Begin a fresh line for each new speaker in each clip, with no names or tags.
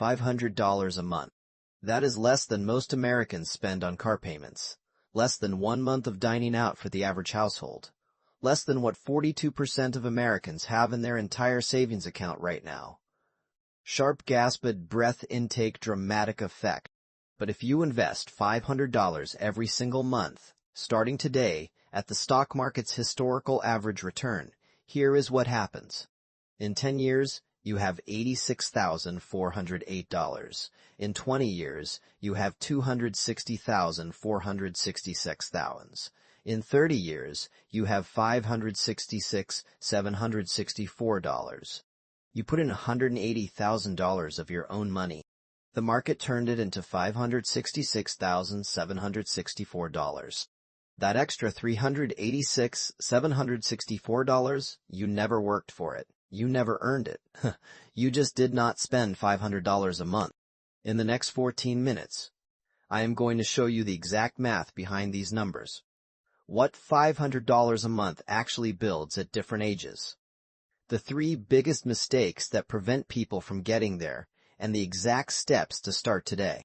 $500 a month. That is less than most Americans spend on car payments. Less than 1 month of dining out for the average household. Less than what 42% of Americans have in their entire savings account right now. Sharp gasped breath intake dramatic effect. But if you invest $500 every single month, starting today, at the stock market's historical average return, here is what happens. In 10 years, you have $86,408. In 20 years, you have $260,466. In 30 years, you have $566,764. You put in $180,000 of your own money. The market turned it into $566,764. That extra $386,764, you never worked for it. You never earned it. You just did not spend $500 a month. In the next 14 minutes, I am going to show you the exact math behind these numbers. What $500 a month actually builds at different ages. The 3 biggest mistakes that prevent people from getting there, and the exact steps to start today.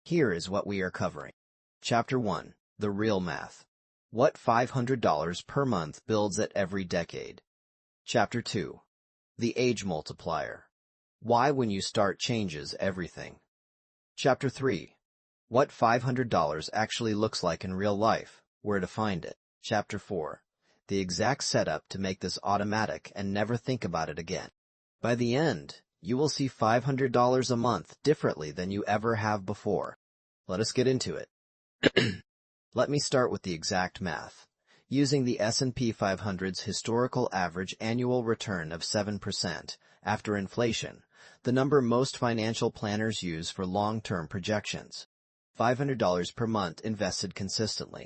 Here is what we are covering. Chapter 1. The real math. What $500 per month builds at every decade. Chapter 2. The age multiplier. Why when you start changes everything. Chapter 3. What $500 actually looks like in real life, where to find it. Chapter 4. The exact setup to make this automatic and never think about it again. By the end, you will see $500 a month differently than you ever have before. Let us get into it. Let me start with the exact math. Using the S&P 500's historical average annual return of 7% after inflation, the number most financial planners use for long-term projections. $500 per month invested consistently.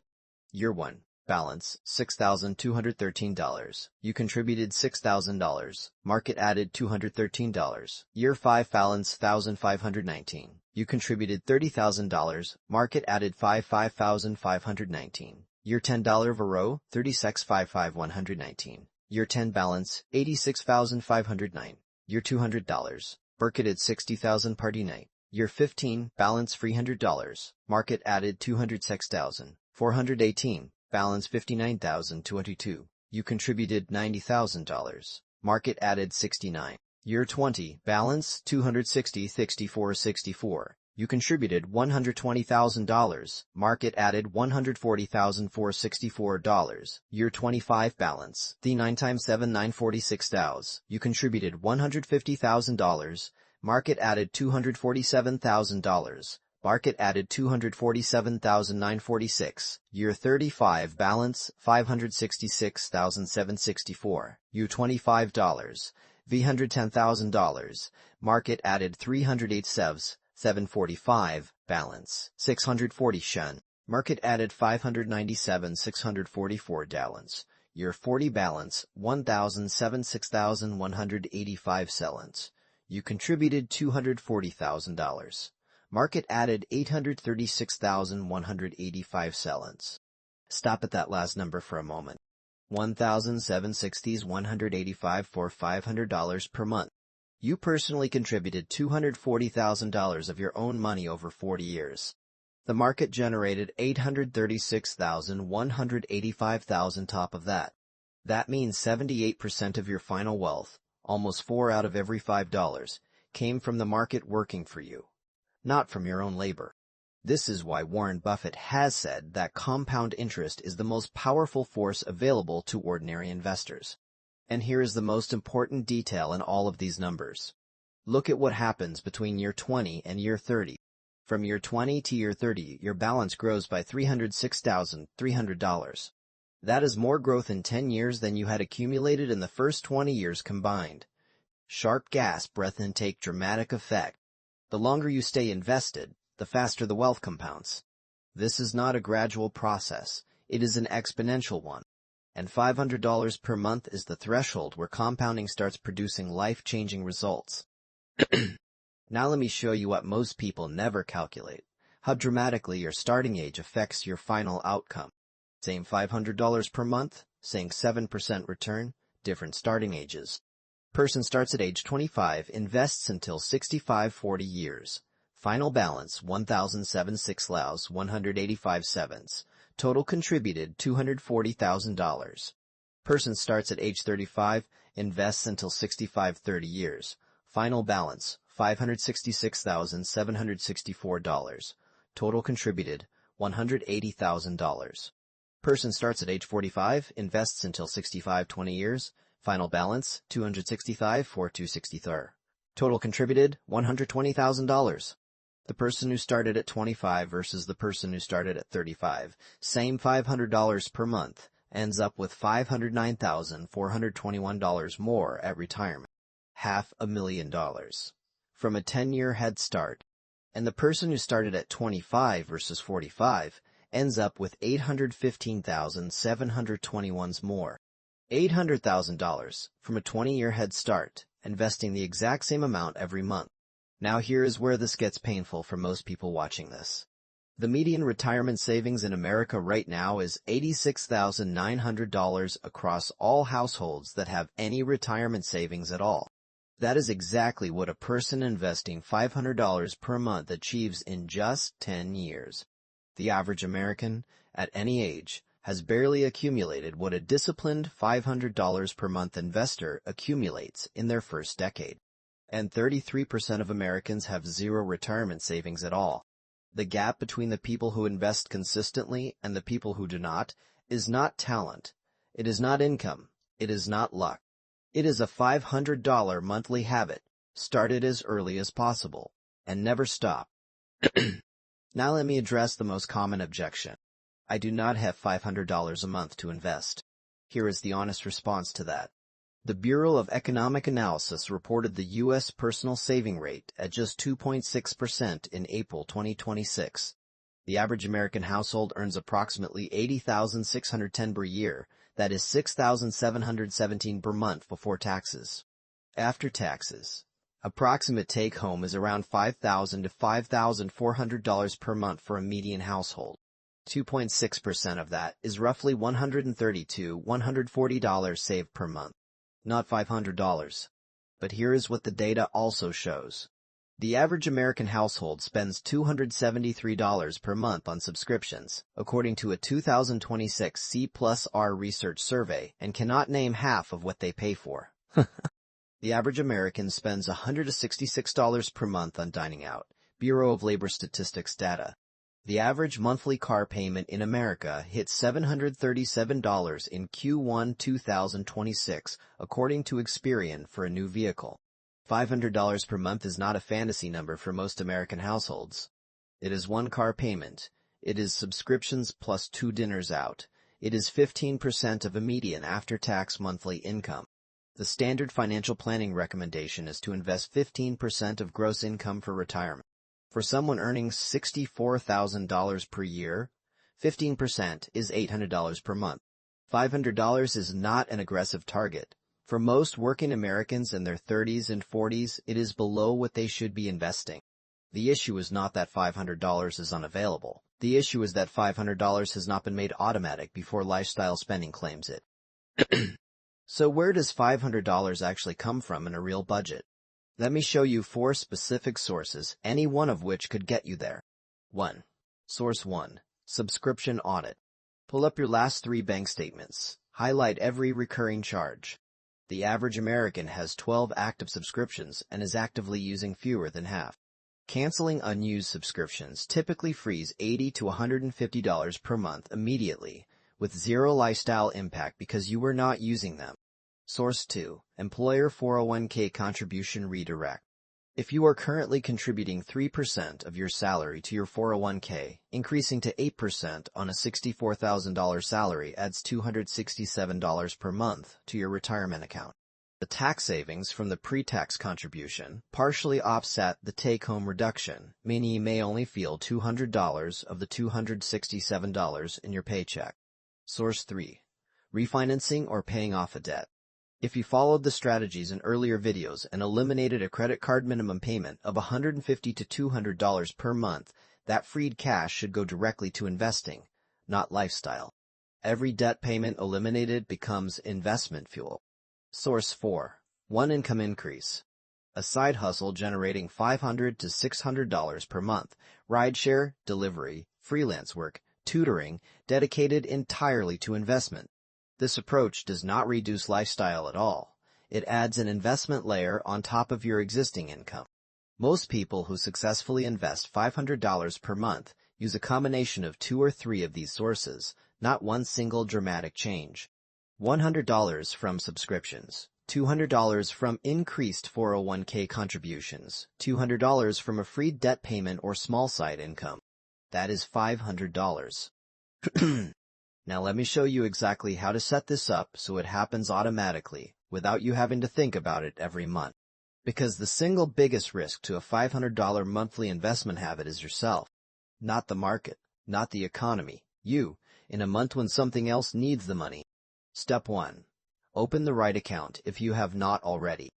Year 1. Balance, $6,213. You contributed $6,000. Market added $213. Year 5 balance, $1,519. You contributed $30,000. Market added $5,519. Year 10 $1, $36,55119. Year 10 balance, $86,509. Year $200. Market at $60,000 party night. Year 15 balance $300. Market added $206,418. Balance $59,022. You contributed $90,000. Market added $69. Year 20 balance $260,6464. You contributed $120,000. Market added $140,464. Year 25 balance, the 9 times 7 946,000. You contributed $150,000. Market added $247,000. Market added $247,946. Year 35 balance, $566,764. Year $25. $110,000. Market added $308,745. Balance, $640 shun. Market added $597,644 balance. Year 40 balance, $1,076,185 sellants. You contributed $240,000. Market added $836,185 sellants. Stop at that last number for a moment. $1,760,185 for $500 per month. You personally contributed $240,000 of your own money over 40 years. The market generated $836,185 top of that. That means 78% of your final wealth, almost 4 out of every $5, came from the market working for you, not from your own labor. This is why Warren Buffett has said that compound interest is the most powerful force available to ordinary investors. And here is the most important detail in all of these numbers. Look at what happens between year 20 and year 30. From year 20 to year 30, your balance grows by $306,300. That is more growth in 10 years than you had accumulated in the first 20 years combined. Sharp gasp breath intake dramatic effect. The longer you stay invested, the faster the wealth compounds. This is not a gradual process, it is an exponential one. And $500 per month is the threshold where compounding starts producing life-changing results. Now let me show you what most people never calculate, how dramatically your starting age affects your final outcome. Same $500 per month, same 7% return, different starting ages. Person starts at age 25, invests until 65, 40 years. Final balance, 1,076 laos, 185 sevens. Total contributed, $240,000. Person starts at age 35, invests until 65, 30 years. Final balance, $566,764. Total contributed, $180,000. Person starts at age 45, invests until 65, 20 years. Final balance, $265,463. Total contributed, $120,000. The person who started at 25 versus the person who started at 35, same $500 per month, ends up with $509,421 more at retirement. $500,000. From a 10-year head start. And the person who started at 25 versus 45 ends up with $815,721 more. $800,000 from a 20-year head start, investing the exact same amount every month. Now here is where this gets painful for most people watching this. The median retirement savings in America right now is $86,900 across all households that have any retirement savings at all. That is exactly what a person investing $500 per month achieves in just 10 years. The average American, at any age, has barely accumulated what a disciplined $500 per month investor accumulates in their first decade. And 33% of Americans have zero retirement savings at all. The gap between the people who invest consistently and the people who do not is not talent. It is not income. It is not luck. It is a $500 monthly habit, started as early as possible, and never stop. Now let me address the most common objection. I do not have $500 a month to invest. Here is the honest response to that. The Bureau of Economic Analysis reported the U.S. personal saving rate at just 2.6% in April 2026. The average American household earns approximately $80,610 per year. That is $6,717 per month before taxes. After taxes, approximate take-home is around $5,000 to $5,400 per month for a median household. 2.6% of that is roughly $130 to $140 saved per month, not $500. But here is what the data also shows. The average American household spends $273 per month on subscriptions, according to a 2026 C+R research survey, and cannot name half of what they pay for. The average American spends $166 per month on dining out, Bureau of Labor Statistics data. The average monthly car payment in America hit $737 in Q1 2026, according to Experian for a new vehicle. $500 per month is not a fantasy number for most American households. It is one car payment. It is subscriptions plus 2 dinners out. It is 15% of a median after-tax monthly income. The standard financial planning recommendation is to invest 15% of gross income for retirement. For someone earning $64,000 per year, 15% is $800 per month. $500 is not an aggressive target. For most working Americans in their 30s and 40s, it is below what they should be investing. The issue is not that $500 is unavailable. The issue is that $500 has not been made automatic before lifestyle spending claims it. So where does $500 actually come from in a real budget? Let me show you 4 specific sources, any one of which could get you there. 1. Source 1. Subscription audit. Pull up your last 3 bank statements. Highlight every recurring charge. The average American has 12 active subscriptions and is actively using fewer than half. Canceling unused subscriptions typically frees $80 to $150 per month immediately, with zero lifestyle impact because you were not using them. Source 2. Employer 401k contribution redirect. If you are currently contributing 3% of your salary to your 401k, increasing to 8% on a $64,000 salary adds $267 per month to your retirement account. The tax savings from the pre-tax contribution partially offset the take-home reduction, meaning you may only feel $200 of the $267 in your paycheck. Source 3. Refinancing or paying off a debt. If you followed the strategies in earlier videos and eliminated a credit card minimum payment of $150 to $200 per month, that freed cash should go directly to investing, not lifestyle. Every debt payment eliminated becomes investment fuel. Source 4. 1 income increase. A side hustle generating $500 to $600 per month, rideshare, delivery, freelance work, tutoring, dedicated entirely to investment. This approach does not reduce lifestyle at all. It adds an investment layer on top of your existing income. Most people who successfully invest $500 per month use a combination of 2 or 3 of these sources, not one single dramatic change. $100 from subscriptions, $200 from increased 401k contributions, $200 from a free debt payment or small side income. That is $500. Now let me show you exactly how to set this up so it happens automatically without you having to think about it every month. Because the single biggest risk to a $500 monthly investment habit is yourself. Not the market, not the economy, you, in a month when something else needs the money. Step 1. Open the right account if you have not already.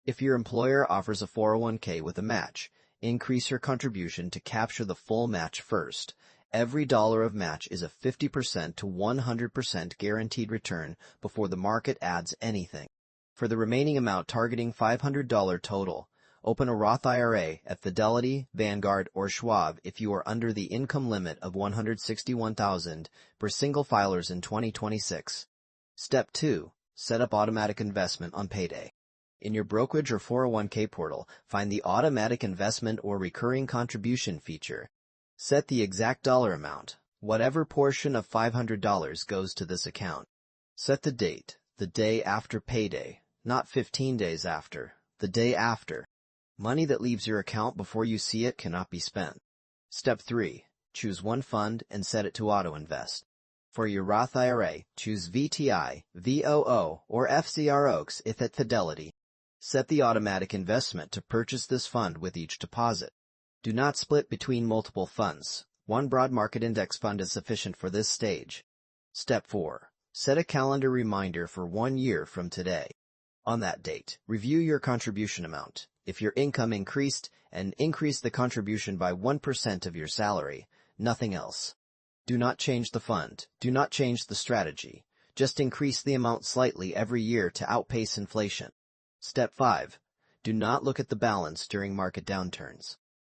If your employer offers a 401k with a match, increase your contribution to capture the full match first. Every dollar of match is a 50% to 100% guaranteed return before the market adds anything. For the remaining amount targeting $500 total, open a Roth IRA at Fidelity, Vanguard, or Schwab if you are under the income limit of $161,000 per single filers in 2026. Step 2. Set up automatic investment on payday. In your brokerage or 401k portal, find the automatic investment or recurring contribution feature. Set the exact dollar amount. Whatever portion of $500 goes to this account. Set the date, the day after payday, not 15 days after, the day after. Money that leaves your account before you see it cannot be spent. Step 3. Choose one fund and set it to auto-invest. For your Roth IRA, choose VTI, VOO, or FCROX if at Fidelity. Set the automatic investment to purchase this fund with each deposit. Do not split between multiple funds. One broad market index fund is sufficient for this stage. Step 4. Set a calendar reminder for 1 year from today. On that date, review your contribution amount. If your income increased, and increase the contribution by 1% of your salary, nothing else. Do not change the fund. Do not change the strategy. Just increase the amount slightly every year to outpace inflation. Step 5. Do not look at the balance during market downturns.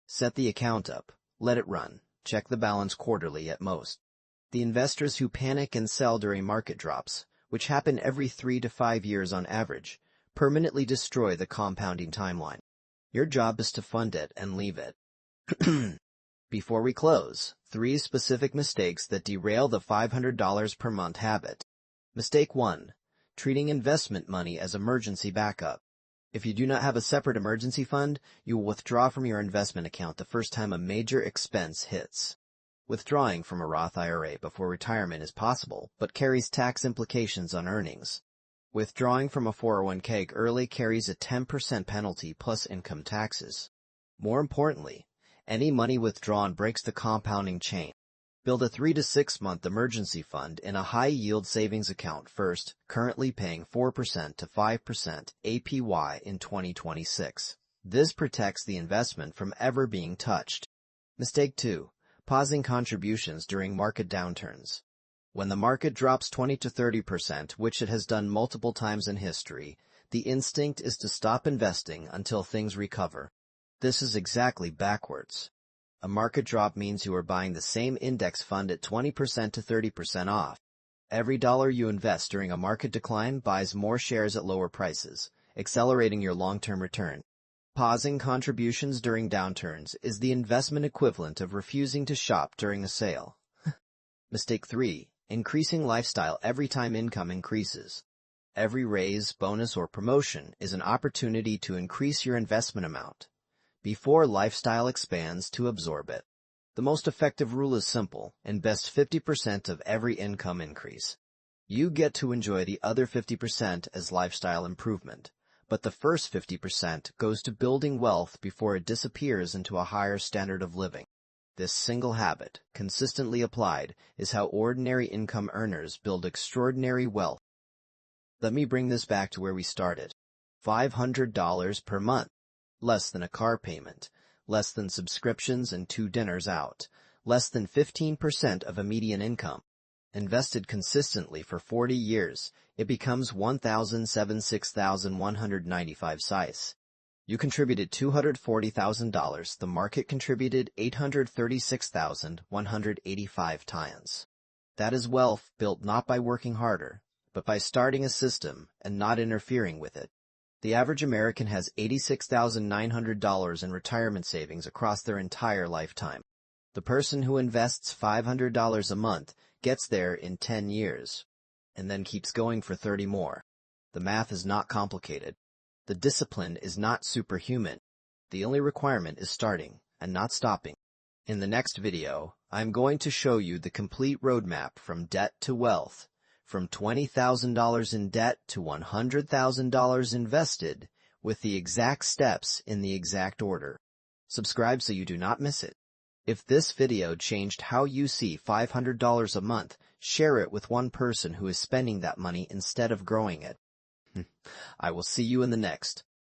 Set the account up. Let it run. Check the balance quarterly at most. The investors who panic and sell during market drops, which happen every 3 to 5 years on average, permanently destroy the compounding timeline. Your job is to fund it and leave it. Before we close, 3 specific mistakes that derail the $500 per month habit. Mistake 1. Treating investment money as emergency backup. If you do not have a separate emergency fund, you will withdraw from your investment account the first time a major expense hits. Withdrawing from a Roth IRA before retirement is possible, but carries tax implications on earnings. Withdrawing from a 401k early carries a 10% penalty plus income taxes. More importantly, any money withdrawn breaks the compounding chain. Build a 3 to 6 month emergency fund in a high-yield savings account first, currently paying 4% to 5% APY in 2026. This protects the investment from ever being touched. Mistake 2. Pausing contributions during market downturns. When the market drops 20 to 30%, which it has done multiple times in history, the instinct is to stop investing until things recover. This is exactly backwards. A market drop means you are buying the same index fund at 20% to 30% off. Every dollar you invest during a market decline buys more shares at lower prices, accelerating your long-term return. Pausing contributions during downturns is the investment equivalent of refusing to shop during a sale. Mistake 3. Increasing lifestyle every time income increases. Every raise, bonus, or promotion is an opportunity to increase your investment amount before lifestyle expands to absorb it. The most effective rule is simple: invest 50% of every income increase. You get to enjoy the other 50% as lifestyle improvement, but the first 50% goes to building wealth before it disappears into a higher standard of living. This single habit, consistently applied, is how ordinary income earners build extraordinary wealth. Let me bring this back to where we started. $500 per month. Less than a car payment. Less than subscriptions and 2 dinners out. Less than 15% of a median income. Invested consistently for 40 years, it becomes 1,076,195 size. You contributed $240,000, the market contributed 836,185 times. That is wealth built not by working harder, but by starting a system and not interfering with it. The average American has $86,900 in retirement savings across their entire lifetime. The person who invests $500 a month gets there in 10 years, and then keeps going for 30 more. The math is not complicated. The discipline is not superhuman. The only requirement is starting and not stopping. In the next video, I'm going to show you the complete roadmap from debt to wealth, from $20,000 in debt to $100,000 invested, with the exact steps in the exact order. Subscribe so you do not miss it. If this video changed how you see $500 a month, share it with one person who is spending that money instead of growing it. I will see you in the next.